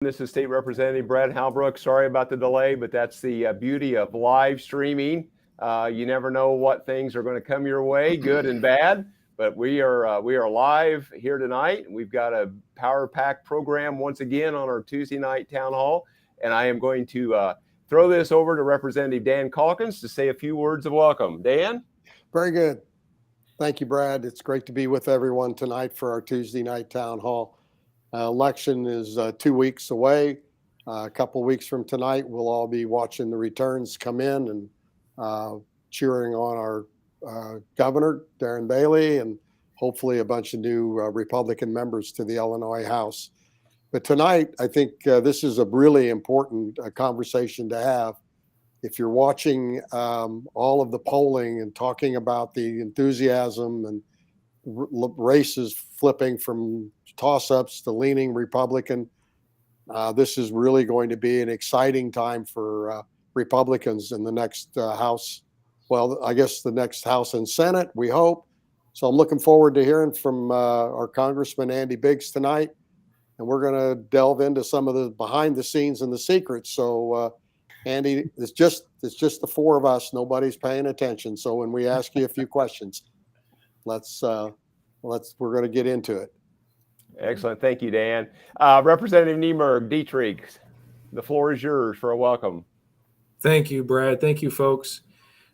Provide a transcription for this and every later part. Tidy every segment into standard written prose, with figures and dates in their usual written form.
This is State Representative Brad Halbrook. Sorry about the delay, but that's the beauty of live streaming. You never know what things are going to come your way, good and bad. But we are live here tonight. We've got a power-packed program once again on our Tuesday night town hall, and I am going to throw this over to Representative Dan Caulkins to say a few words of welcome. Dan? Very good. Thank you, Brad. It's great to be with everyone tonight for our Tuesday night town hall. Election is 2 weeks away. A couple weeks from tonight, we'll all be watching the returns come in and cheering on our governor, Darren Bailey, and hopefully a bunch of new Republican members to the Illinois House. But tonight, I think this is a really important conversation to have. If you're watching all of the polling and talking about the enthusiasm and races flipping from toss-ups to leaning Republican, this is really going to be an exciting time for Republicans in the next House. Well, I guess the next House and Senate, we hope. So I'm looking forward to hearing from our Congressman Andy Biggs tonight. And we're going to delve into some of the behind the scenes and the secrets. So Andy, it's just the four of us. Nobody's paying attention. So when we ask you a few questions, we're going to get into it. Excellent. Thank you, Dan. Representative Niemerg, Dietrich, the floor is yours for a welcome. Thank you, Brad. Thank you, folks,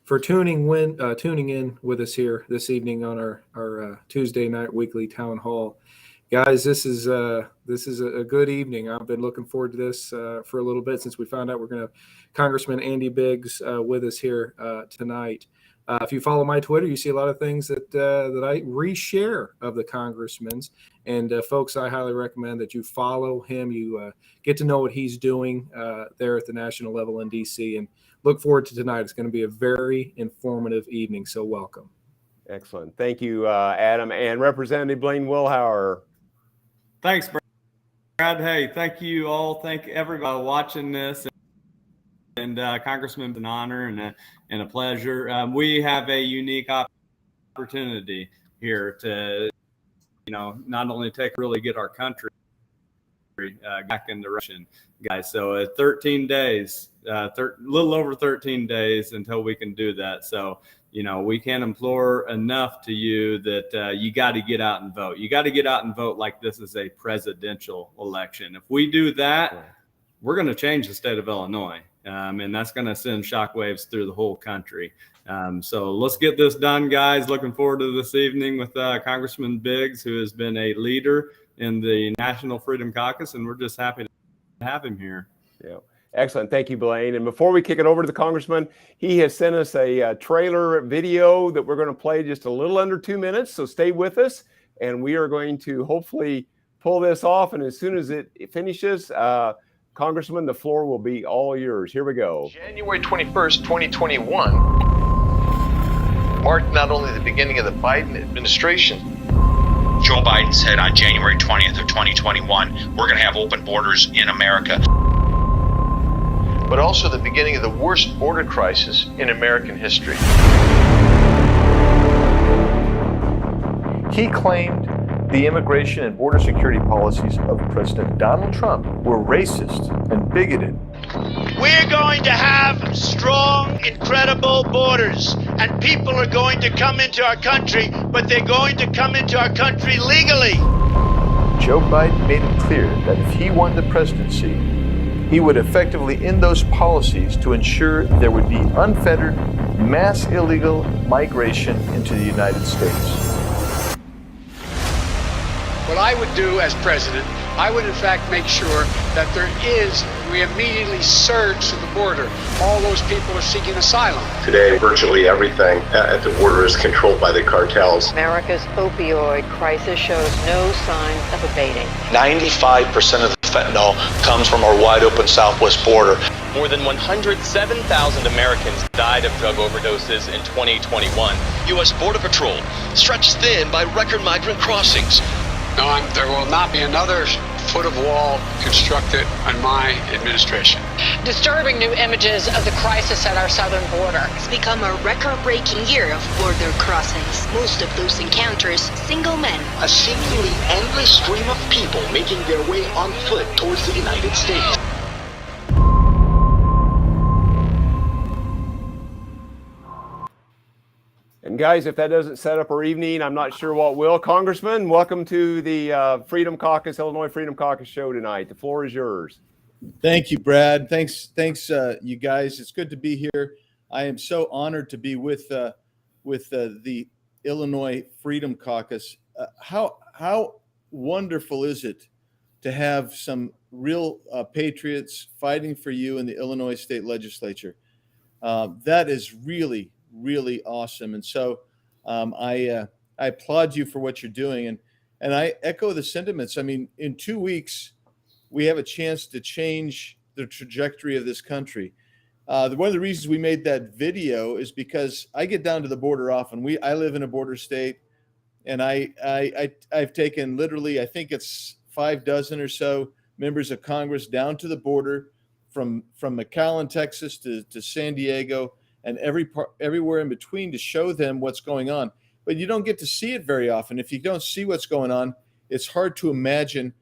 for tuning in with us here this evening on our Tuesday night weekly town hall. Guys, this is a good evening. I've been looking forward to this for a little bit since we found out we're going to have Congressman Andy Biggs with us here tonight. If you follow my Twitter, you see a lot of things that I reshare of the congressman's. And folks, I highly recommend that you follow him. You get to know what he's doing there at the national level in D.C. and look forward to tonight. It's going to be a very informative evening. So welcome. Excellent. Thank you, Adam. And Representative Blaine Wilhour. Thanks, Brad. Hey, thank you all. Thank everybody watching this. And Congressman, it's an honor and a pleasure. We have a unique opportunity here to, not only really get our country back in direction, guys. So 13 days, little over 13 days until we can do that. So, we can't implore enough to you that you got to get out and vote. You got to get out and vote like this is a presidential election. If we do that, we're going to change the state of Illinois. And that's going to send shockwaves through the whole country. So let's get this done, guys. Looking forward to this evening with Congressman Biggs, who has been a leader in the National Freedom Caucus, and we're just happy to have him here. Yeah. Excellent. Thank you, Blaine. And before we kick it over to the Congressman, he has sent us a trailer video that we're going to play just a little under 2 minutes. So stay with us, and we are going to hopefully pull this off. And as soon as it finishes, Congressman, the floor will be all yours. Here we go. January 21st, 2021 marked not only the beginning of the Biden administration. Joe Biden said on January 20th of 2021, we're going to have open borders in America. But also the beginning of the worst border crisis in American history. He claimed the immigration and border security policies of President Donald Trump were racist and bigoted. We're going to have strong, incredible borders, and people are going to come into our country, but they're going to come into our country legally. Joe Biden made it clear that if he won the presidency, he would effectively end those policies to ensure there would be unfettered, mass illegal migration into the United States. What I would do as president, I would in fact make sure that we immediately surge to the border. All those people are seeking asylum. Today, virtually everything at the border is controlled by the cartels. America's opioid crisis shows no signs of abating. 95% of the fentanyl comes from our wide open southwest border. More than 107,000 Americans died of drug overdoses in 2021. U.S. Border Patrol stretched thin by record migrant crossings. No, there will not be another foot of wall constructed on my administration. Disturbing new images of the crisis at our southern border. It's become a record-breaking year of border crossings. Most of those encounters, single men. A seemingly endless stream of people making their way on foot towards the United States. And guys, if that doesn't set up our evening, I'm not sure what will. Congressman, welcome to the Freedom Caucus, Illinois Freedom Caucus show tonight. The floor is yours. Thank you, Brad. Thanks, you guys. It's good to be here. I am so honored to be with the Illinois Freedom Caucus. How wonderful is it to have some real patriots fighting for you in the Illinois State Legislature? That is really awesome. And so I applaud you for what you're doing. And I echo the sentiments. I mean, in 2 weeks, we have a chance to change the trajectory of this country. One of the reasons we made that video is because I get down to the border often. I live in a border state, and I've taken literally, I think it's 6 or so members of Congress down to the border from McAllen, Texas to San Diego, and everywhere in between to show them what's going on. But you don't get to see it very often. If you don't see what's going on, it's hard to imagine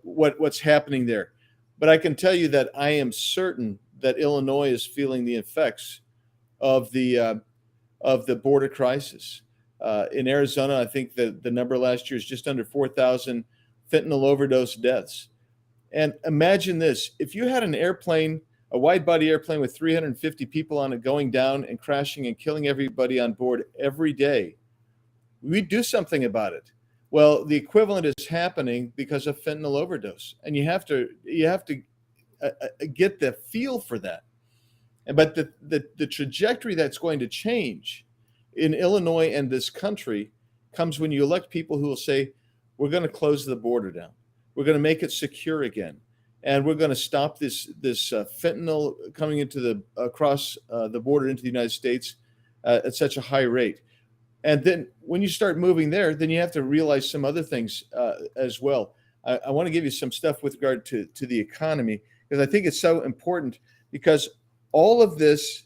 what's happening there. But I can tell you that I am certain that Illinois is feeling the effects of the border crisis. In Arizona, I think that the number last year is just under 4,000 fentanyl overdose deaths. And imagine this: if you had an airplane, a wide-body airplane with 350 people on it going down and crashing and killing everybody on board every day, we'd do something about it. Well, the equivalent is happening because of fentanyl overdose, and you have to get the feel for that. But the trajectory that's going to change in Illinois and this country comes when you elect people who will say, we're going to close the border down, we're going to make it secure again, and we're going to stop this fentanyl coming into across the border into the United States at such a high rate. And then when you start moving there, then you have to realize some other things as well. I want to give you some stuff with regard to the economy, because I think it's so important, because all of this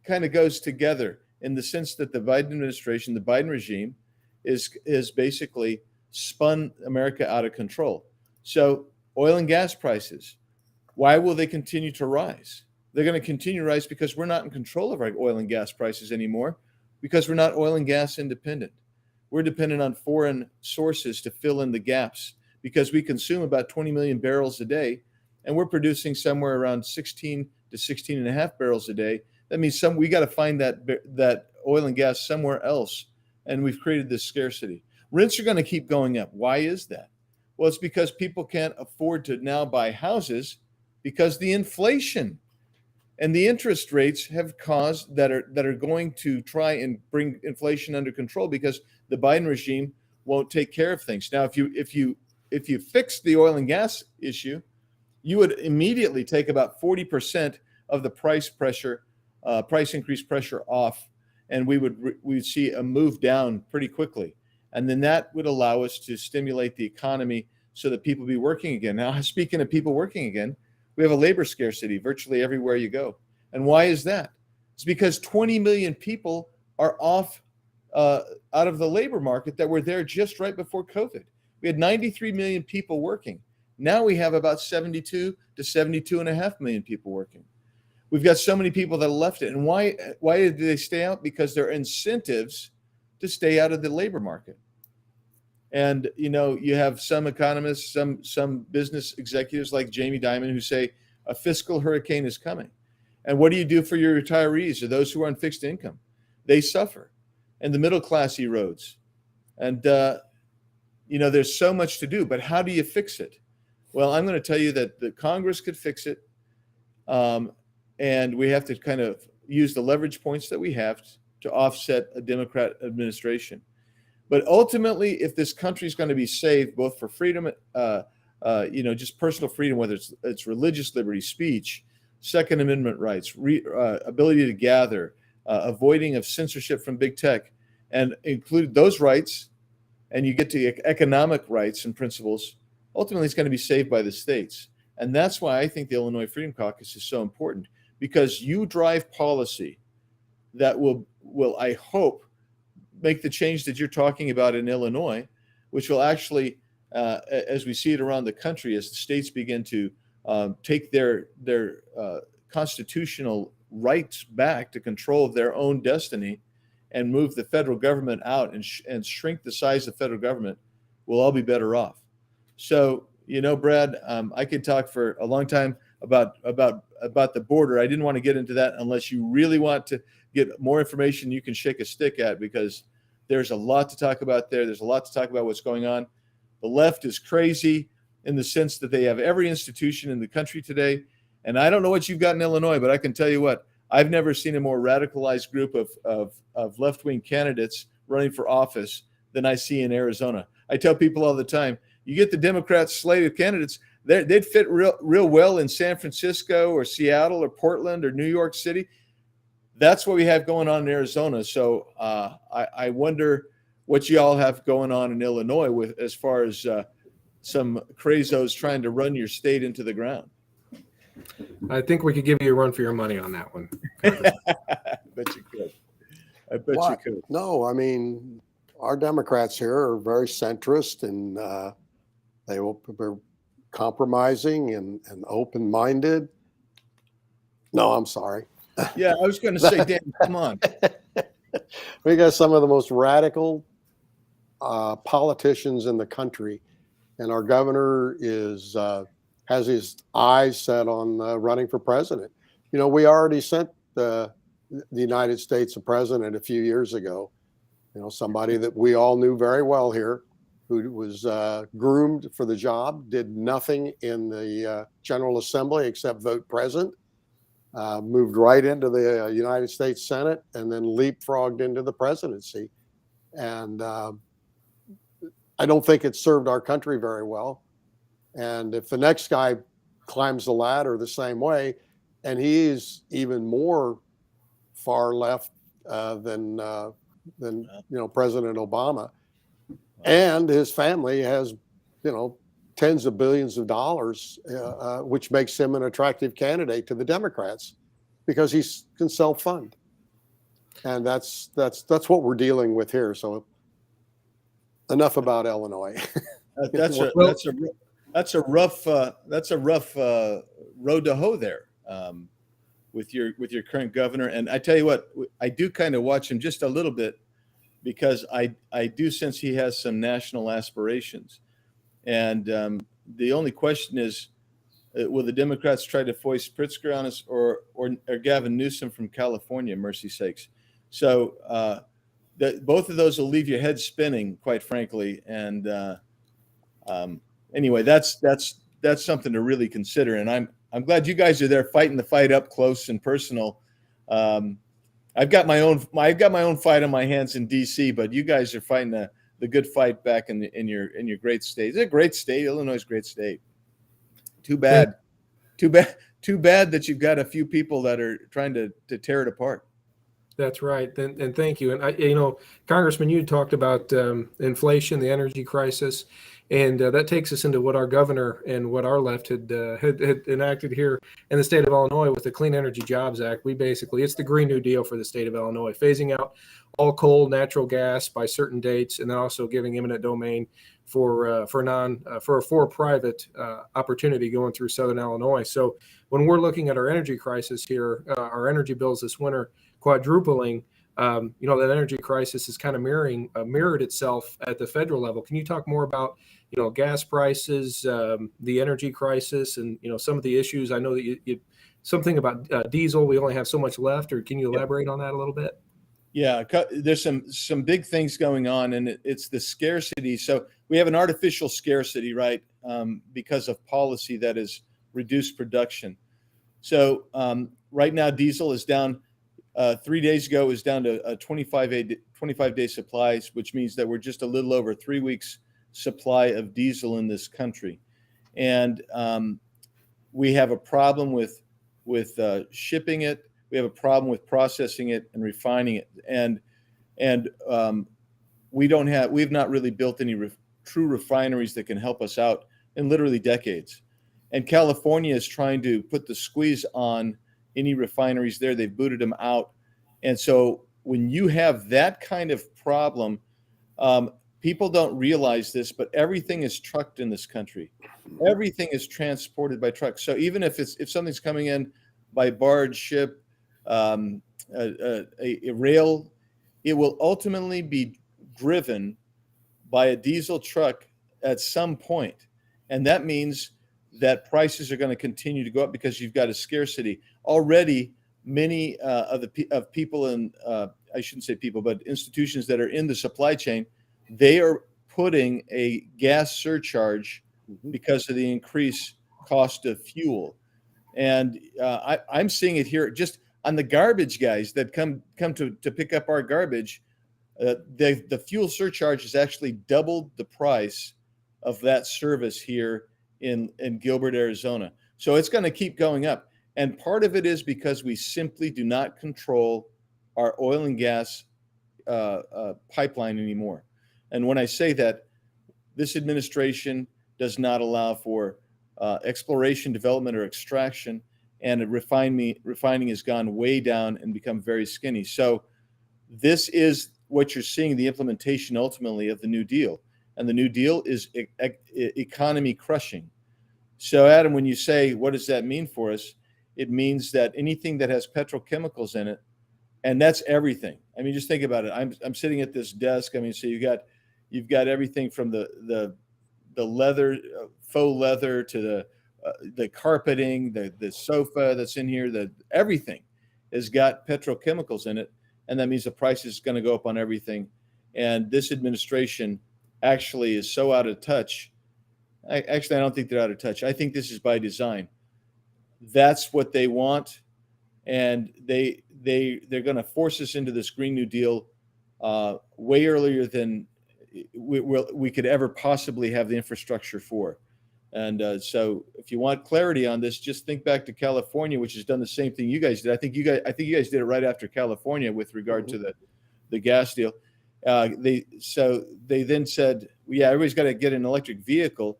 kind of goes together in the sense that the Biden administration, the Biden regime, is basically spun America out of control. So oil and gas prices, why will they continue to rise? They're going to continue to rise because we're not in control of our oil and gas prices anymore, because we're not oil and gas independent. We're dependent on foreign sources to fill in the gaps, because we consume about 20 million barrels a day, and we're producing somewhere around 16 to 16 and a half barrels a day. That means we got to find that oil and gas somewhere else, and we've created this scarcity. Rents are going to keep going up. Why is that? Well, it's because people can't afford to now buy houses because the inflation and the interest rates have caused that are going to try and bring inflation under control, because the Biden regime won't take care of things. Now, if you fix the oil and gas issue, you would immediately take about 40% of the price increase pressure off, and we'd see a move down pretty quickly. And then that would allow us to stimulate the economy so that people be working again. Now, speaking of people working again, we have a labor scarcity virtually everywhere you go. And why is that? It's because 20 million people are off out of the labor market that were there just right before COVID. We had 93 million people working. Now we have about 72 to 72.5 million people working. We've got so many people that left it. And why did they stay out? Because there are incentives to stay out of the labor market. And, you have some economists, some business executives like Jamie Dimon who say a fiscal hurricane is coming. And what do you do for your retirees or those who are on fixed income? They suffer, and the middle class erodes. And, there's so much to do, but how do you fix it? Well, I'm going to tell you that the Congress could fix it. And we have to kind of use the leverage points that we have to offset a Democrat administration. But ultimately, if this country is going to be saved, both for freedom, just personal freedom, whether it's religious liberty, speech, Second Amendment rights, ability to gather, avoiding of censorship from big tech, and include those rights, and you get to economic rights and principles, ultimately it's going to be saved by the states. And that's why I think the Illinois Freedom Caucus is so important, because you drive policy that will I hope, make the change that you're talking about in Illinois, which will actually, as we see it around the country, as the states begin to take their constitutional rights back to control their own destiny and move the federal government out and shrink the size of the federal government, we'll all be better off. So, Brad, I could talk for a long time about the border. I didn't want to get into that unless you really want to get more information you can shake a stick at, because there's a lot to talk about there. There's a lot to talk about what's going on. The left is crazy in the sense that they have every institution in the country today. And I don't know what you've got in Illinois, but I can tell you what, I've never seen a more radicalized group of left-wing candidates running for office than I see in Arizona. I tell people all the time, you get the Democrats slate of candidates, they'd fit real well in San Francisco or Seattle or Portland or New York City. That's what we have going on in Arizona. So I wonder what you all have going on in Illinois with as far as some crazos trying to run your state into the ground. I think we could give you a run for your money on that one. I bet you could. I bet you could. No, I mean, our Democrats here are very centrist, and they're compromising and open-minded. No, I'm sorry. Yeah, I was going to say, Dan, come on. We got some of the most radical politicians in the country, and our governor has his eyes set on running for president. We already sent the United States a president a few years ago. Somebody that we all knew very well here, who was groomed for the job, did nothing in the General Assembly except vote present. Moved right into the United States Senate and then leapfrogged into the presidency. And I don't think it served our country very well. And if the next guy climbs the ladder the same way, and he's even more far left than President Obama, and his family has, tens of billions of dollars, which makes him an attractive candidate to the Democrats because he can self-fund. And that's what we're dealing with here. So enough about Illinois. That's a rough road to hoe there with your current governor. And I tell you what, I do kind of watch him just a little bit because I do sense he has some national aspirations. And the only question is, will the Democrats try to foist Pritzker on us or Gavin Newsom from California, mercy sakes? So both of those will leave your head spinning, quite frankly. And anyway, that's something to really consider. And I'm glad you guys are there fighting the fight up close and personal. I've got my own fight on my hands in D.C., but you guys are fighting the good fight back in your great state. It's a great state. Illinois is a great state. Too bad that you've got a few people that are trying to tear it apart. That's right. And thank you. And Congressman, you talked about inflation, the energy crisis, and that takes us into what our governor and what our left had enacted here in the state of Illinois with the Clean Energy Jobs Act. It's the Green New Deal for the state of Illinois, phasing out all coal, natural gas by certain dates, and then also giving eminent domain for a for-private opportunity going through Southern Illinois. So when we're looking at our energy crisis here, our energy bills this winter quadrupling, that energy crisis is kind of mirrored itself at the federal level. Can you talk more about, gas prices, the energy crisis, and, some of the issues? I know that you something about diesel, we only have so much left, or can you elaborate on that a little bit? Yeah, there's some big things going on, and it's the scarcity. So we have an artificial scarcity, right, because of policy that has reduced production. So right now, diesel is down. 3 days ago, it was down to 25-day supplies, which means that we're just a little over 3 weeks supply of diesel in this country. And we have a problem with shipping it. We have a problem with processing it and refining it. And we've not really built any true refineries that can help us out in literally decades. And California is trying to put the squeeze on any refineries there. They've booted them out. And so when you have that kind of problem, people don't realize this, but everything is trucked in this country. Everything is transported by truck. So even if something's coming in by barge, ship, a rail, it will ultimately be driven by a diesel truck at some point. And that means that prices are going to continue to go up because you've got a scarcity. Already, many of people in, I shouldn't say people, but institutions that are in the supply chain, they are putting a gas surcharge because of the increased cost of fuel. And I'm seeing it here just on the garbage guys that come to pick up our garbage. The fuel surcharge has actually doubled the price of that service here in Gilbert, Arizona. So it's going to keep going up. And part of it is because we simply do not control our oil and gas pipeline anymore. And when I say that, this administration does not allow for exploration, development, or extraction, and refining has gone way down and become very skinny. So this is what you're seeing, the implementation ultimately of the New Deal. And the New Deal is economy crushing. So Adam, when you say, what does that mean for us? It means that anything that has petrochemicals in it, and that's everything. I mean, just think about it. I'm sitting at this desk. I mean, so you've got everything from the leather, faux leather, to the carpeting, the sofa that's in here. Everything has got petrochemicals in it, and that means the price is going to go up on everything. And this administration actually is so out of touch. I don't think they're out of touch. I think this is by design. That's what they want, and they're going to force us into this Green New Deal way earlier than we could ever possibly have the infrastructure for. And so, if you want clarity on this, just think back to California, which has done the same thing you guys did. I think you guys did it right after California with regard to the gas deal. They then said, yeah, everybody's got to get an electric vehicle.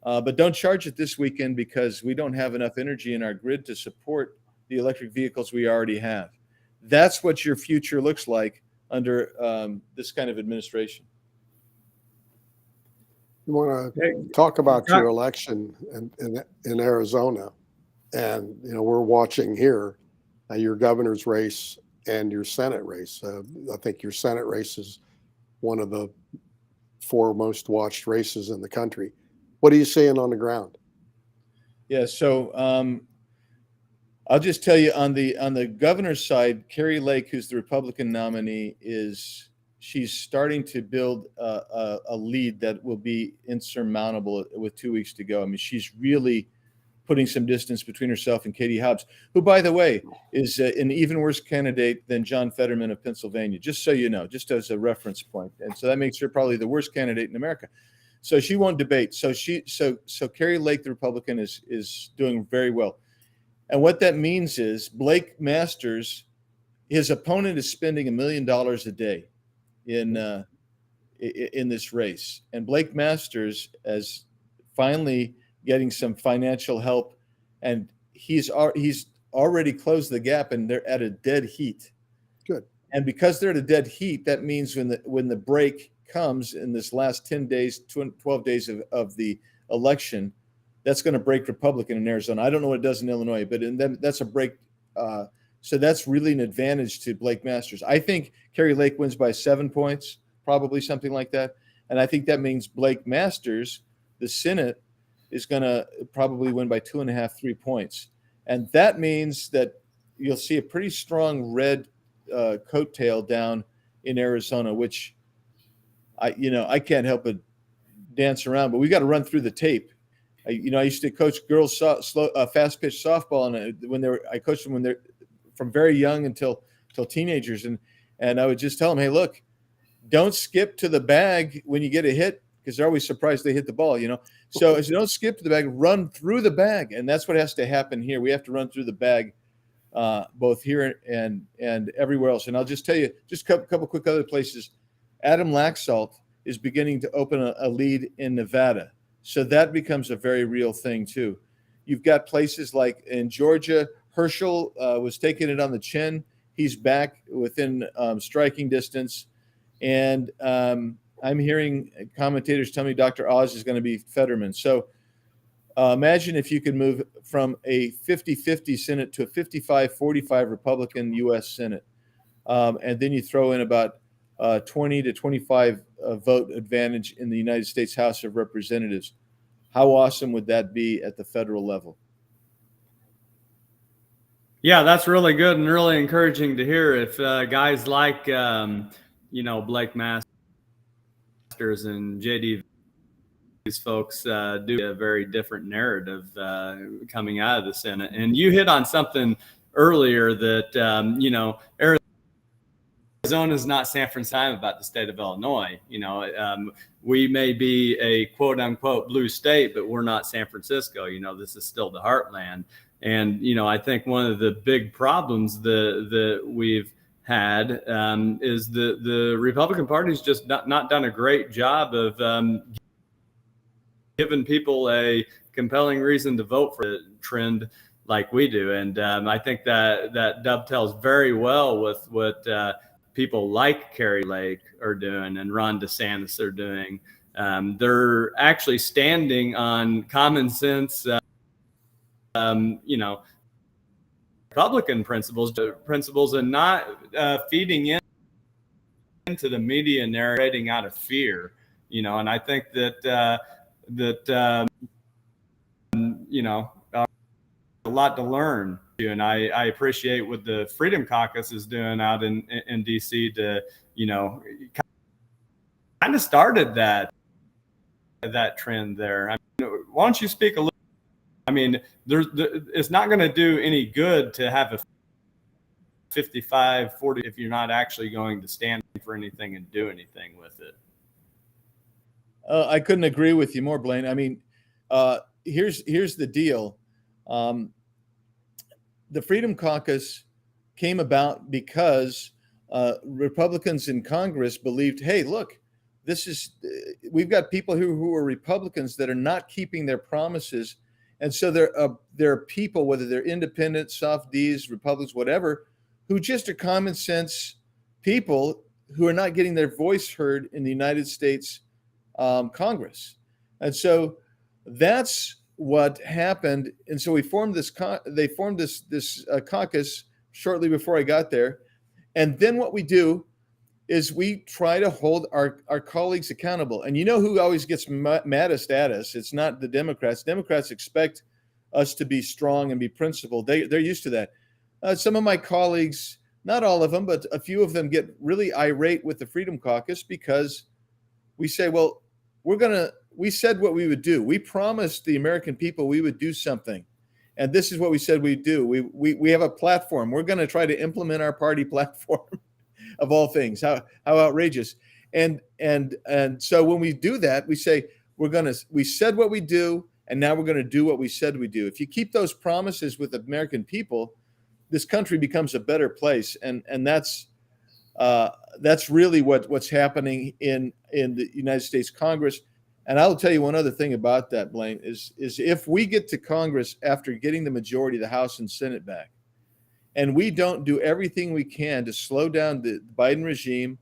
But don't charge it this weekend because we don't have enough energy in our grid to support the electric vehicles we already have. That's what your future looks like under this kind of administration. You want to talk about your election in Arizona, and we're watching here your governor's race and your Senate race. I think your Senate race is one of the 4 most watched races in the country. What are you seeing on the ground? Yeah, so I'll just tell you on the governor's side, Kari Lake, who's the Republican nominee, she's starting to build a lead that will be insurmountable with 2 weeks to go. I mean, she's really putting some distance between herself and Katie Hobbs, who, by the way, is an even worse candidate than John Fetterman of Pennsylvania, just so you know, just as a reference point. And so that makes her probably the worst candidate in America. So she won't debate. So Kari Lake, the Republican, is doing very well. And what that means is Blake Masters, his opponent, is spending $1 million a day in this race. And Blake Masters is finally getting some financial help, and he's already closed the gap, and they're at a dead heat. Good. And because they're at a dead heat, that means when the break comes in this last 10 days, 12 days of the election, that's going to break Republican in Arizona. I don't know what it does in Illinois, but that's a break. So that's really an advantage to Blake Masters. I think Kari Lake wins by 7 points, probably something like that. And I think that means Blake Masters, the Senate, is going to probably win by 2.5, 3 points. And that means that you'll see a pretty strong red coattail down in Arizona, which I can't help but dance around, but we got to run through the tape. I used to coach girls fast pitch softball, and I coached them when they're from very young until teenagers, and I would just tell them, hey, look, don't skip to the bag when you get a hit, because they're always surprised they hit the ball, So as you don't skip to the bag, run through the bag, and that's what has to happen here. We have to run through the bag, both here and everywhere else. And I'll just tell you, just a couple quick other places. Adam Laxalt is beginning to open a lead in Nevada. So that becomes a very real thing too. You've got places like in Georgia, Herschel was taking it on the chin. He's back within striking distance. And I'm hearing commentators tell me Dr. Oz is going to be Fetterman. So imagine if you could move from a 50-50 Senate to a 55-45 Republican U.S. Senate. And then you throw in about 20 to 25 vote advantage in the United States House of Representatives. How awesome would that be at the federal level? Yeah, that's really good and really encouraging to hear. If guys like, Blake Masters and JD, these folks do a very different narrative coming out of the Senate. And you hit on something earlier that, Arizona is not San Francisco about the state of Illinois. We may be a quote unquote blue state, but we're not San Francisco. This is still the heartland. And, I think one of the big problems that we've had is the Republican Party's just not done a great job of giving people a compelling reason to vote for the trend like we do. And I think that dovetails very well with what people like Kerry Lake are doing and Ron DeSantis are doing. They're actually standing on common sense, Republican principles and not feeding into the media narrating out of fear, and I think that a lot to learn. And I appreciate what the Freedom Caucus is doing out in D.C. to, kind of started that trend there. Why don't you speak a little? It's not going to do any good to have a 55-40 if you're not actually going to stand for anything and do anything with it. I couldn't agree with you more, Blaine. Here's the deal. The Freedom Caucus came about because Republicans in Congress believed, hey, look, we've got people who are Republicans that are not keeping their promises. And so there are people, whether they're independent, soft Ds, Republicans, whatever, who just are common sense people who are not getting their voice heard in the United States Congress. And so that's what happened. And so we formed this caucus shortly before I got there. And then what we do is we try to hold our colleagues accountable. And you know who always gets maddest at us? It's not the Democrats. Democrats expect us to be strong and be principled. They're used to that. Some of my colleagues, not all of them, but a few of them get really irate with the Freedom Caucus because we say, well, we said what we would do. We promised the American people we would do something. And this is what we said we'd do. We have a platform. We're going to try to implement our party platform. Of all things, how outrageous. And so when we do that, we say we said what we do, and now we're going to do what we said we do. If you keep those promises with the American people, this country becomes a better place. And that's really what's happening in the United States Congress. And I'll tell you one other thing about that, Blaine, is if we get to Congress after getting the majority of the House and Senate back, and we don't do everything we can to slow down the Biden regime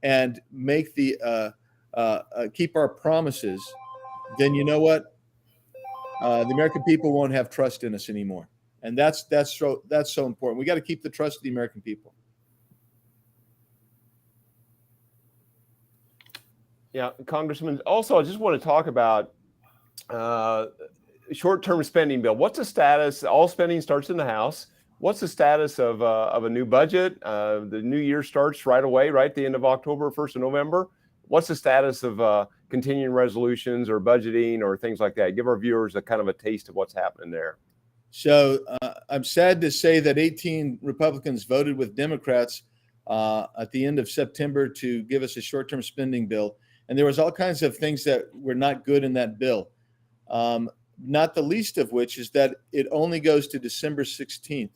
and make keep our promises, then you know what? The American people won't have trust in us anymore. And that's so important. We got to keep the trust of the American people. Yeah, Congressman. Also, I just want to talk about short-term spending bill. What's the status? All spending starts in the House. What's the status of a new budget? The new year starts right away, right? The end of October, 1st of November. What's the status of continuing resolutions or budgeting or things like that? Give our viewers a kind of a taste of what's happening there. So I'm sad to say that 18 Republicans voted with Democrats at the end of September to give us a short-term spending bill. And there was all kinds of things that were not good in that bill. Not the least of which is that it only goes to December 16th.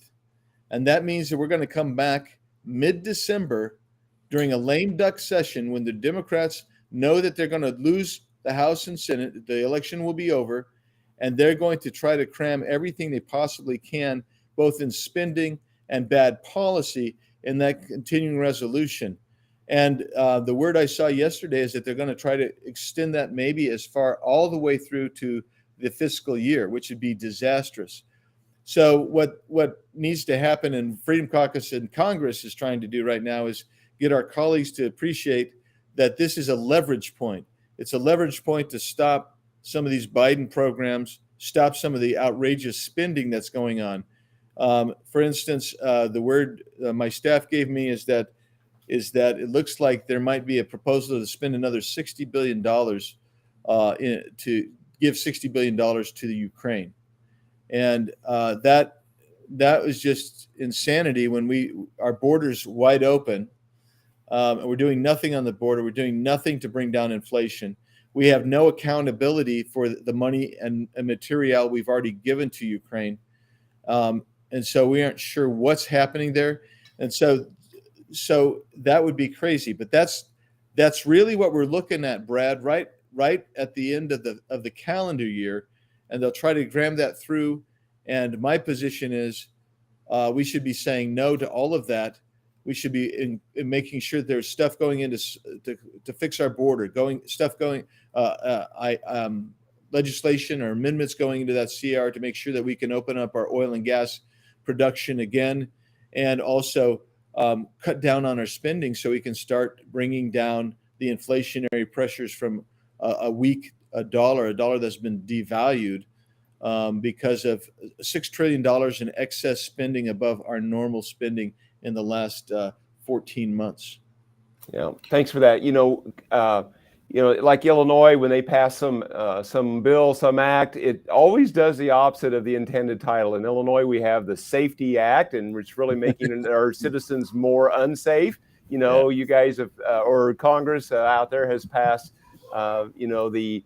And that means that we're going to come back mid-December during a lame duck session when the Democrats know that they're going to lose the House and Senate. The election will be over, and they're going to try to cram everything they possibly can, both in spending and bad policy, in that continuing resolution. And the word I saw yesterday is that they're going to try to extend that maybe as far all the way through to the fiscal year, which would be disastrous. So what needs to happen, and Freedom Caucus in Congress is trying to do right now, is get our colleagues to appreciate that this is a leverage point. It's a leverage point to stop some of these Biden programs, stop some of the outrageous spending that's going on. For instance, the word my staff gave me is that it looks like there might be a proposal to spend another $60 billion to give $60 billion to the Ukraine. And that was just insanity when our border's wide open. And we're doing nothing on the border. We're doing nothing to bring down inflation. We have no accountability for the money and material we've already given to Ukraine. And so we aren't sure what's happening there. And so that would be crazy. But that's really what we're looking at, Brad, right at the end of the calendar year. And they'll try to cram that through. And my position is we should be saying no to all of that. We should be in making sure there's stuff going into to fix our border, legislation or amendments going into that CR to make sure that we can open up our oil and gas production again, and also cut down on our spending so we can start bringing down the inflationary pressures from a weak dollar that's been devalued because of $6 trillion in excess spending above our normal spending in the last 14 months. Yeah, thanks for that. Like Illinois, when they pass some bill, some act, it always does the opposite of the intended title. In Illinois, we have the Safety Act, and it's really making our citizens more unsafe. You guys have, or Congress out there has passed, the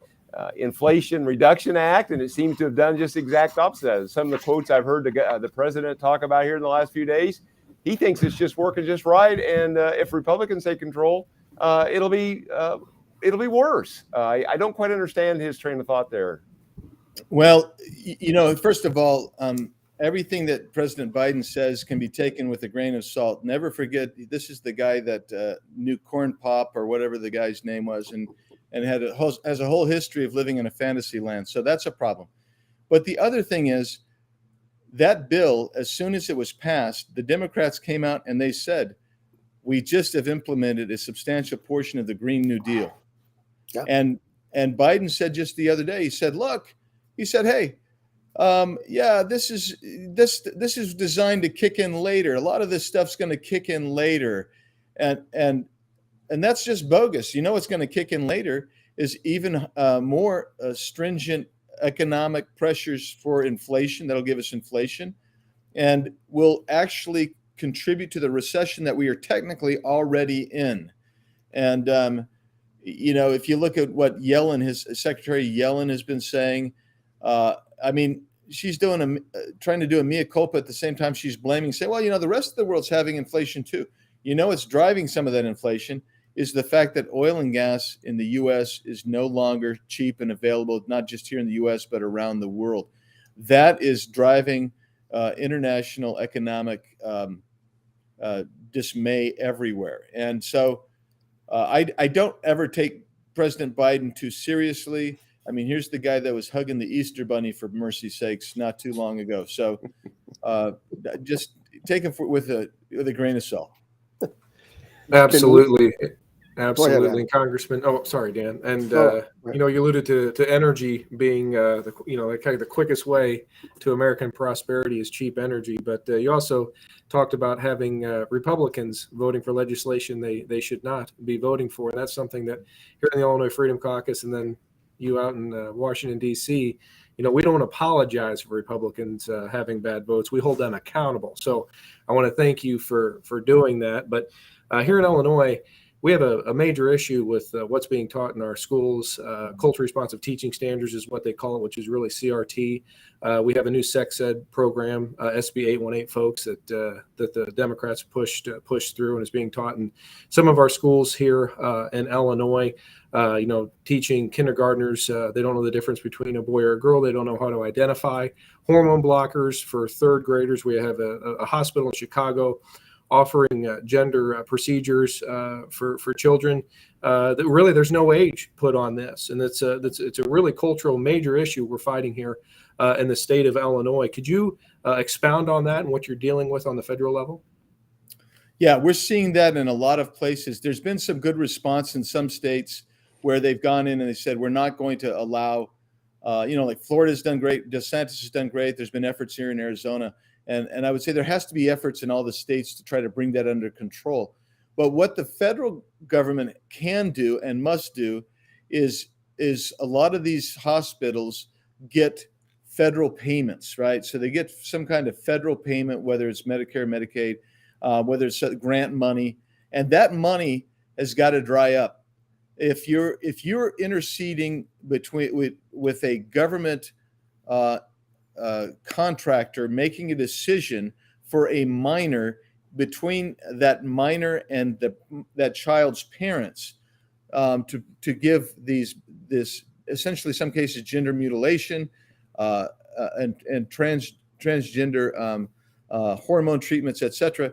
Inflation Reduction Act, and it seems to have done just the exact opposite. Some of the quotes I've heard the president talk about here in the last few days, he thinks it's just working just right, and if Republicans take control, it'll be worse. I don't quite understand his train of thought there. Well, first of all, everything that President Biden says can be taken with a grain of salt. Never forget, this is the guy that knew Corn Pop or whatever the guy's name was, and has a whole history of living in a fantasy land. So that's a problem. But the other thing is that bill, as soon as it was passed, the Democrats came out and they said, we just have implemented a substantial portion of the Green New Deal. Yeah. And Biden said just the other day, he said, hey, this is designed to kick in later. A lot of this stuff's going to kick in later. And that's just bogus. What's going to kick in later is even more stringent economic pressures for inflation that'll give us inflation and will actually contribute to the recession that we are technically already in. And, if you look at what Secretary Yellen has been saying, she's trying to do a mea culpa at the same time she's blaming, say, well, the rest of the world's having inflation too. It's driving some of that inflation is the fact that oil and gas in the U.S. is no longer cheap and available, not just here in the U.S., but around the world. That is driving international economic dismay everywhere. And so I don't ever take President Biden too seriously. Here's the guy that was hugging the Easter Bunny, for mercy's sakes, not too long ago. So just take him with a grain of salt. Absolutely. Absolutely, Congressman. Oh, sorry, Dan. And you alluded to energy being the quickest way to American prosperity is cheap energy. But you also talked about having Republicans voting for legislation they should not be voting for, and that's something that here in the Illinois Freedom Caucus, and then you out in Washington D.C. We don't apologize for Republicans having bad votes. We hold them accountable. So I want to thank you for doing that. But here in Illinois, we have a major issue with what's being taught in our schools. Culture responsive teaching standards is what they call it, which is really CRT. We have a new sex ed program, SB 818 folks, that the Democrats pushed through and is being taught in some of our schools here in Illinois. Teaching kindergartners, they don't know the difference between a boy or a girl. They don't know how to identify. Hormone blockers for third graders. We have a hospital in Chicago offering gender procedures for children. That really there's no age put on this, and it's a really cultural major issue we're fighting here in the state of Illinois. Could you expound on that and what you're dealing with on the federal level? Yeah, we're seeing that in a lot of places. There's been some good response in some states where they've gone in and they said, we're not going to allow, like Florida's done great. DeSantis has done great. There's been efforts here in Arizona. And I would say there has to be efforts in all the states to try to bring that under control. But what the federal government can do and must do is a lot of these hospitals get federal payments, right? So they get some kind of federal payment, whether it's Medicare, Medicaid, whether it's grant money, and that money has got to dry up. If you're interceding with a government contractor making a decision for a minor, between that minor and that child's parents, to give this essentially some cases gender mutilation and transgender hormone treatments, etc.,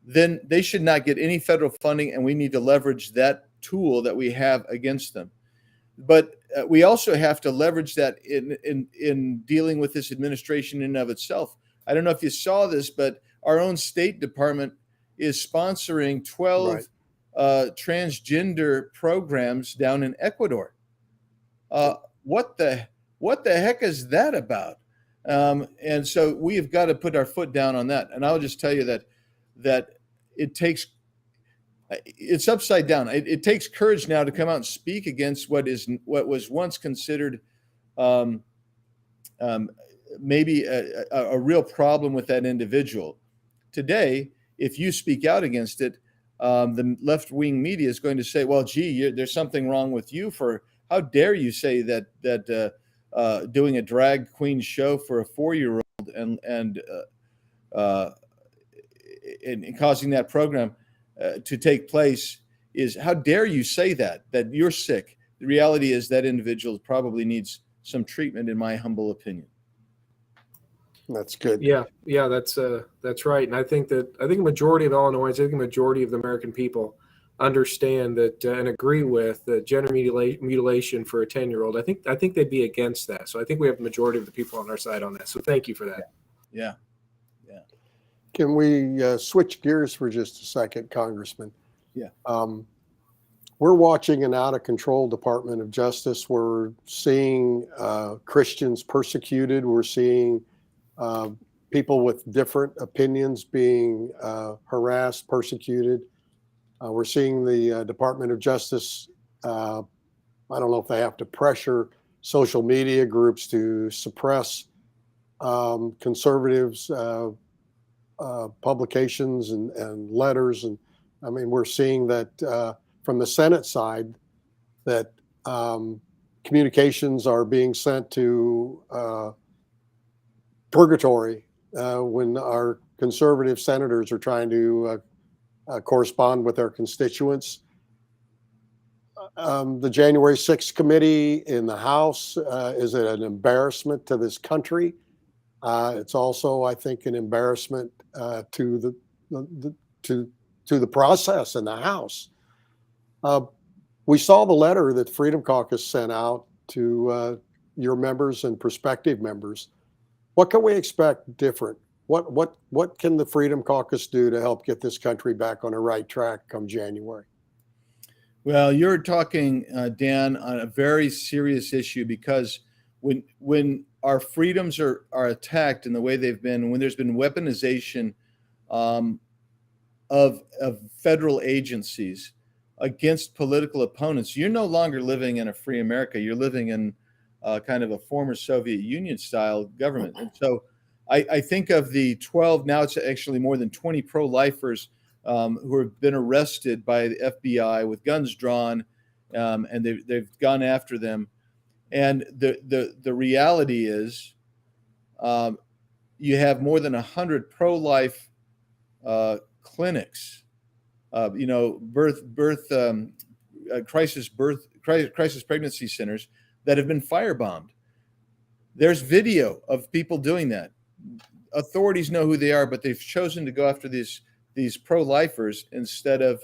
then they should not get any federal funding, and we need to leverage that tool that we have against them. But we also have to leverage that in dealing with this administration in and of itself. I don't know if you saw this, but our own State Department is sponsoring 12 transgender programs down in Ecuador. What the heck is that about? And so we have got to put our foot down on that. And I'll just tell you that it's upside down. It takes courage now to come out and speak against what was once considered maybe a real problem with that individual. Today, if you speak out against it, the left-wing media is going to say, well, gee, there's something wrong with you. For how dare you say that doing a drag queen show for a 4-year-old and causing that program to take place is, how dare you say that you're sick? The reality is that individual probably needs some treatment, in my humble opinion. That's good. Yeah, that's right. And I think a majority of Illinois, a majority of the American people understand that and agree with the gender mutilation for a 10-year-old. I think they'd be against that. So I think we have the majority of the people on our side on that. So thank you for that. Yeah. Can we switch gears for just a second, Congressman? Yeah. We're watching an out-of-control Department of Justice. We're seeing Christians persecuted. We're seeing people with different opinions being harassed, persecuted. We're seeing the Department of Justice, I don't know if they have to pressure social media groups to suppress conservatives' publications and letters. And I mean, we're seeing that from the Senate side, that communications are being sent to purgatory when our conservative senators are trying to correspond with their constituents. The January 6th committee in the House is an embarrassment to this country. It's also, I think, an embarrassment to the process in the House. We saw the letter that Freedom Caucus sent out to your members and prospective members. What can we expect different? What can the Freedom Caucus do to help get this country back on the right track come January? Well, you're talking, Dan, on a very serious issue, because when our freedoms are attacked in the way they've been, when there's been weaponization of federal agencies against political opponents, you're no longer living in a free America. You're living in kind of a former Soviet Union style government. And so I think of the 12, now it's actually more than 20 pro-lifers who have been arrested by the FBI with guns drawn, and they've gone after them. And the reality is, you have more than 100 pro-life clinics, crisis pregnancy centers that have been firebombed. There's video of people doing that. Authorities know who they are, but they've chosen to go after these pro-lifers instead of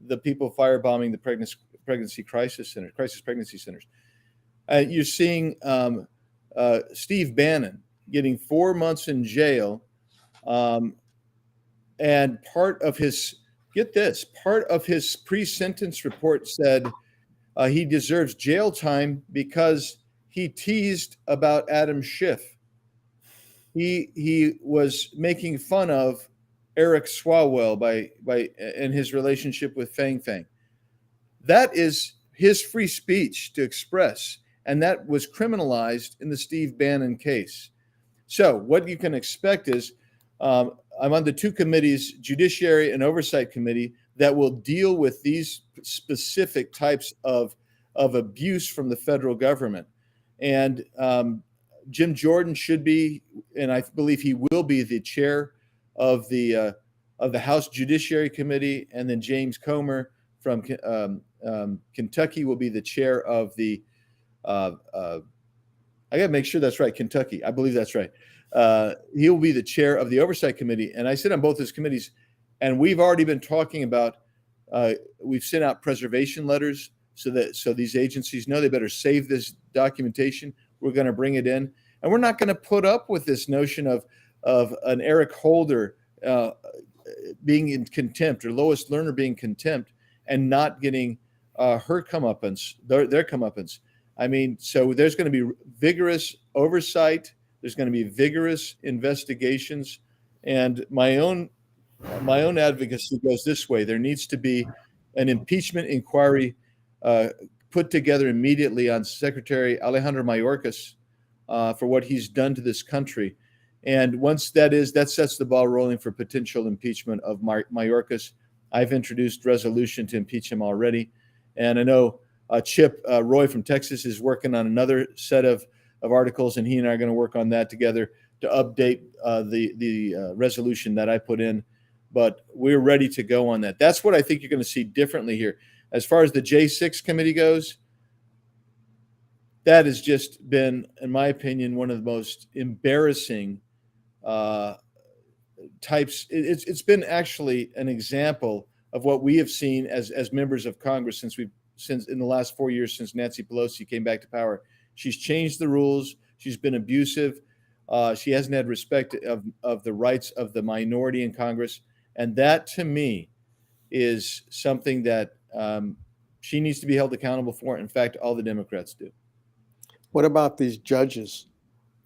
the people firebombing the pregnancy pregnancy centers. You're seeing Steve Bannon getting 4 months in jail, and part of his pre-sentence report said he deserves jail time because he teased about Adam Schiff. He was making fun of Eric Swalwell by in his relationship with Fang Fang. That is his free speech to express, and that was criminalized in the Steve Bannon case. So what you can expect is, I'm on the two committees, Judiciary and Oversight Committee, that will deal with these specific types of abuse from the federal government. And Jim Jordan should be, and I believe he will be, the chair of the House Judiciary Committee, and then James Comer from Kentucky will be the chair of the. I got to make sure that's right. Kentucky, I believe that's right. He will be the chair of the Oversight Committee, and I sit on both those committees. And we've already been talking about. We've sent out preservation letters so these agencies know they better save this documentation. We're going to bring it in, and we're not going to put up with this notion of an Eric Holder being in contempt, or Lois Lerner being in contempt, and not getting her comeuppance, their comeuppance. I mean, so there's going to be vigorous oversight. There's going to be vigorous investigations, and my own advocacy goes this way: there needs to be an impeachment inquiry put together immediately on Secretary Alejandro Mayorkas for what he's done to this country. And once that sets the ball rolling for potential impeachment of Mayorkas. I've introduced resolution to impeach him already. And I know Chip Roy from Texas is working on another set of articles, and he and I are going to work on that together to update the resolution that I put in. But we're ready to go on that. That's what I think you're going to see differently here. As far as the J6 committee goes, that has just been, in my opinion, one of the most embarrassing types. It's been actually an example of what we have seen as members of Congress since in the last 4 years since Nancy Pelosi came back to power. She's changed the rules. She's been abusive. She hasn't had respect of the rights of the minority in Congress. And that, to me, is something that she needs to be held accountable for. In fact, all the Democrats do. What about these judges?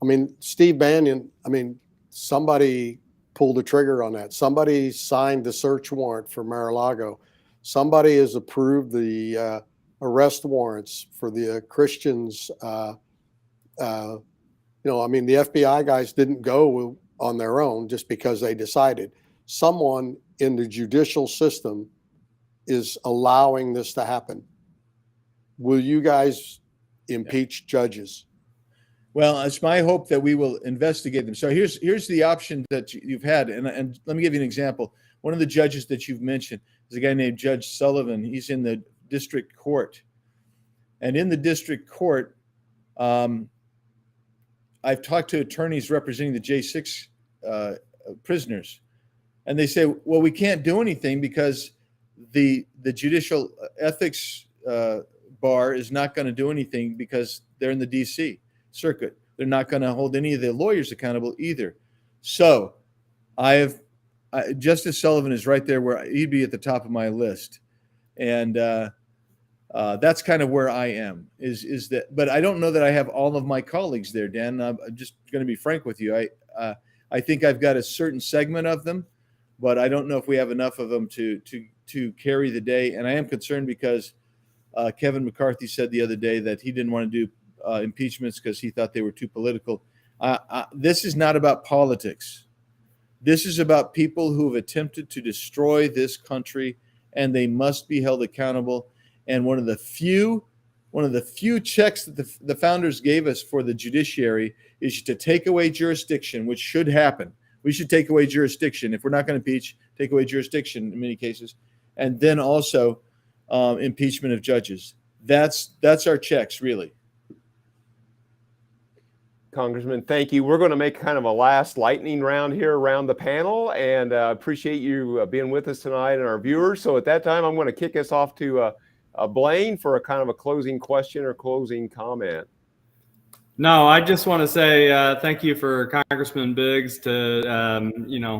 I mean, Steve Bannon, somebody pulled the trigger on that. Somebody signed the search warrant for Mar-a-Lago. Somebody has approved the arrest warrants for the Christians. The FBI guys didn't go on their own just because they decided. Someone in the judicial system is allowing this to happen. Will you guys impeach judges? Well, it's my hope that we will investigate them. So here's the option that you've had, and let me give you an example. One of the judges that you've mentioned is a guy named Judge Sullivan. He's in the district court, and in the district court, I've talked to attorneys representing the J6 prisoners, and they say, well, we can't do anything because the judicial ethics bar is not going to do anything because they're in the D.C. circuit. They're not going to hold any of the lawyers accountable either. So Justice Sullivan is right there where he'd be at the top of my list. And that's kind of where I am is that, but I don't know that I have all of my colleagues there, Dan. I'm just going to be frank with you. I think I've got a certain segment of them, but I don't know if we have enough of them to carry the day. And I am concerned because Kevin McCarthy said the other day that he didn't want to do impeachments because he thought they were too political. This is not about politics. This is about people who have attempted to destroy this country, and they must be held accountable. And one of the few checks that the founders gave us for the judiciary is to take away jurisdiction, which should happen. We should take away jurisdiction. If we're not going to impeach, take away jurisdiction in many cases. And then also impeachment of judges. That's our checks, really. Congressman, thank you. We're going to make kind of a last lightning round here around the panel, and appreciate you being with us tonight and our viewers. So at that time, I'm going to kick us off to Blaine for a kind of a closing question or closing comment. No, I just want to say thank you for Congressman Biggs to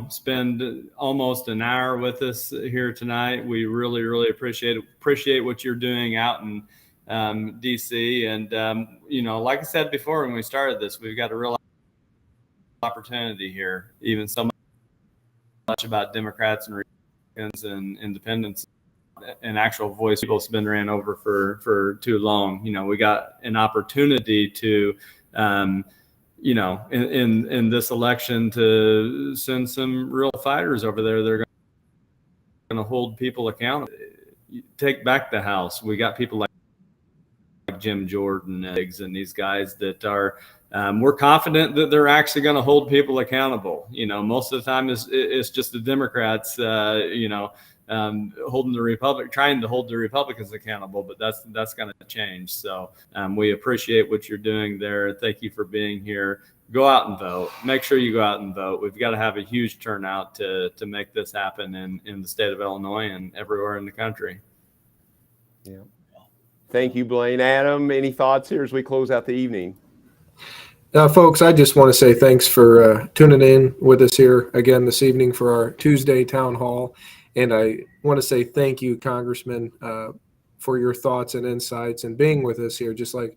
spend almost an hour with us here tonight. We really, really appreciate what you're doing out in D.C. And like I said before when we started this, we've got a real opportunity here, even so much about Democrats and Republicans and independents. An actual voice people's been ran over for too long. We got an opportunity to, in this election to send some real fighters over there. They're going to hold people accountable. Take back the House. We got people like Jim Jordan and these guys that are, we're confident that they're actually going to hold people accountable. Most of the time it's just the Democrats, trying to hold the Republicans accountable, but that's going to change. So we appreciate what you're doing there. Thank you for being here. Go out and vote. Make sure you go out and vote. We've got to have a huge turnout to make this happen in the state of Illinois and everywhere in the country. Yeah. Thank you, Blaine. Adam, any thoughts here as we close out the evening? Folks, I just want to say thanks for tuning in with us here again this evening for our Tuesday town hall. And I want to say thank you, Congressman, for your thoughts and insights and being with us here, just like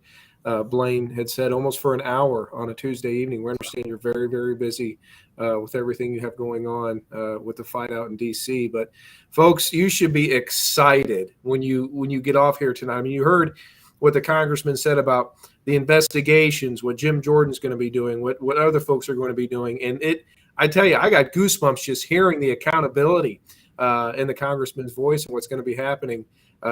Blaine had said, almost for an hour on a Tuesday evening. We understand you're very, very busy with everything you have going on with the fight out in D.C. But, folks, you should be excited when you get off here tonight. I mean, you heard what the congressman said about the investigations, what Jim Jordan's going to be doing, what other folks are going to be doing. And I tell you, I got goosebumps just hearing the accountability in the congressman's voice and what's going to be happening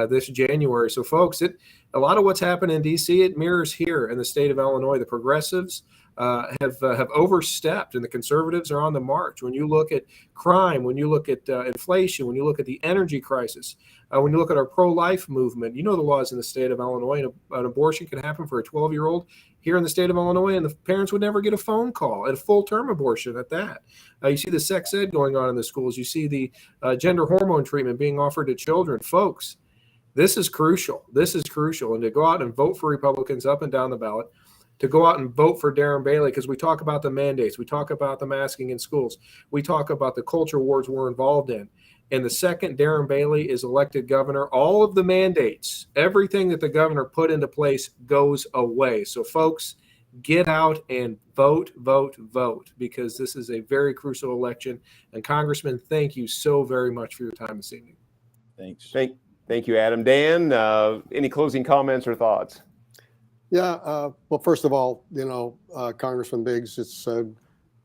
this January. So, folks, a lot of what's happened in D.C., it mirrors here in the state of Illinois. The progressives have overstepped, and the conservatives are on the march. When you look at crime, when you look at inflation, when you look at the energy crisis, when you look at our pro-life movement, the laws in the state of Illinois. An abortion can happen for a 12-year-old here in the state of Illinois, and the parents would never get a phone call, at a full-term abortion at that. You see the sex ed going on in the schools. You see the gender hormone treatment being offered to children. Folks, this is crucial. This is crucial. And to go out and vote for Republicans up and down the ballot, to go out and vote for Darren Bailey, because we talk about the mandates. We talk about the masking in schools. We talk about the culture wars we're involved in. And the second Darren Bailey is elected governor, all of the mandates, everything that the governor put into place goes away. So, folks, get out and vote, vote, vote, because this is a very crucial election. And, Congressman, thank you so very much for your time this evening. Thanks. Thank you, Adam. Dan, any closing comments or thoughts? Yeah, well, first of all, Congressman Biggs, it's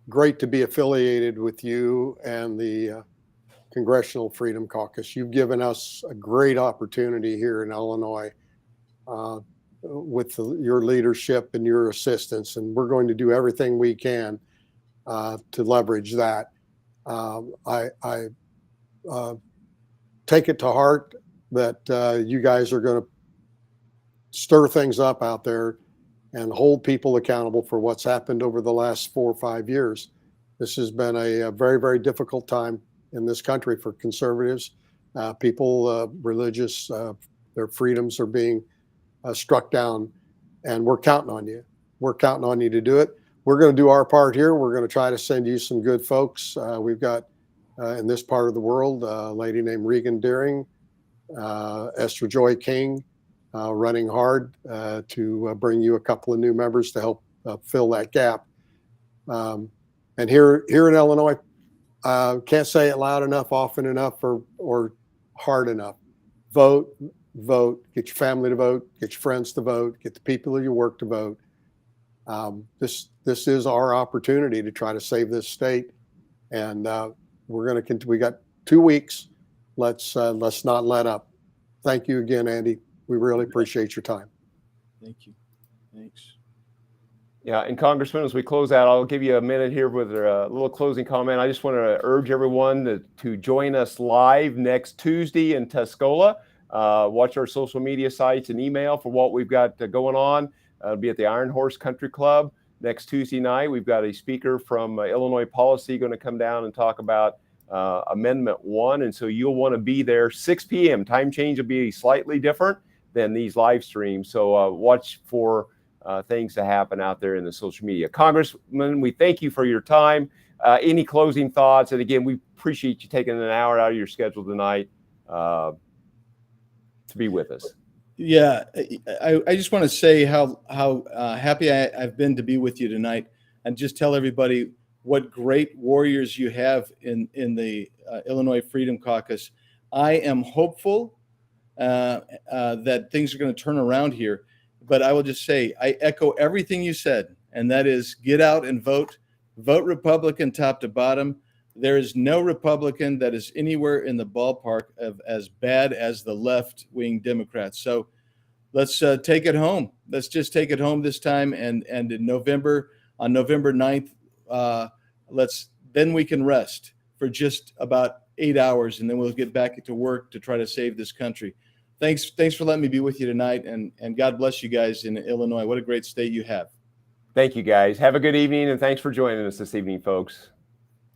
great to be affiliated with you and the Congressional Freedom Caucus. You've given us a great opportunity here in Illinois with your leadership and your assistance, and we're going to do everything we can to leverage that. I take it to heart that you guys are going to stir things up out there and hold people accountable for what's happened over the last 4 or 5 years. This has been a very, very difficult time in this country for conservatives. People, religious, their freedoms are being struck down, and we're counting on you. We're counting on you to do it. We're going to do our part here. We're going to try to send you some good folks. We've got in this part of the world a lady named Regan Deering, Esther Joy King, running hard to bring you a couple of new members to help fill that gap. And here in Illinois, can't say it loud enough, often enough, or hard enough. Vote, vote. Get your family to vote. Get your friends to vote. Get the people at your work to vote. This is our opportunity to try to save this state And we're going to we got 2 weeks. Let's not let up. Thank you again, Andy. We really appreciate your time. Thank you. Thanks. Yeah, and Congressman, as we close out, I'll give you a minute here with a little closing comment. I just want to urge everyone to join us live next Tuesday in Tuscola. Watch our social media sites and email for what we've got going on. It'll be at the Iron Horse Country Club next Tuesday night. We've got a speaker from Illinois Policy going to come down and talk about Amendment 1. And so you'll want to be there 6 p.m. Time change will be slightly different than these live streams. So watch for things to happen out there in the social media. Congressman, we thank you for your time. Any closing thoughts? And again, we appreciate you taking an hour out of your schedule tonight to be with us. Yeah, I just want to say how happy I've been to be with you tonight, and just tell everybody what great warriors you have in the Illinois Freedom Caucus. I am hopeful that things are going to turn around here, but I will just say I echo everything you said, and that is get out and vote Republican top to bottom. There is no Republican that is anywhere in the ballpark of as bad as the left-wing Democrats. So let's take it home. Let's just take it home this time. And in November, on November 9th, then we can rest for just about 8 hours, and then we'll get back to work to try to save this country. Thanks for letting me be with you tonight, and God bless you guys in Illinois. What a great state you have. Thank you, guys. Have a good evening, and thanks for joining us this evening, folks.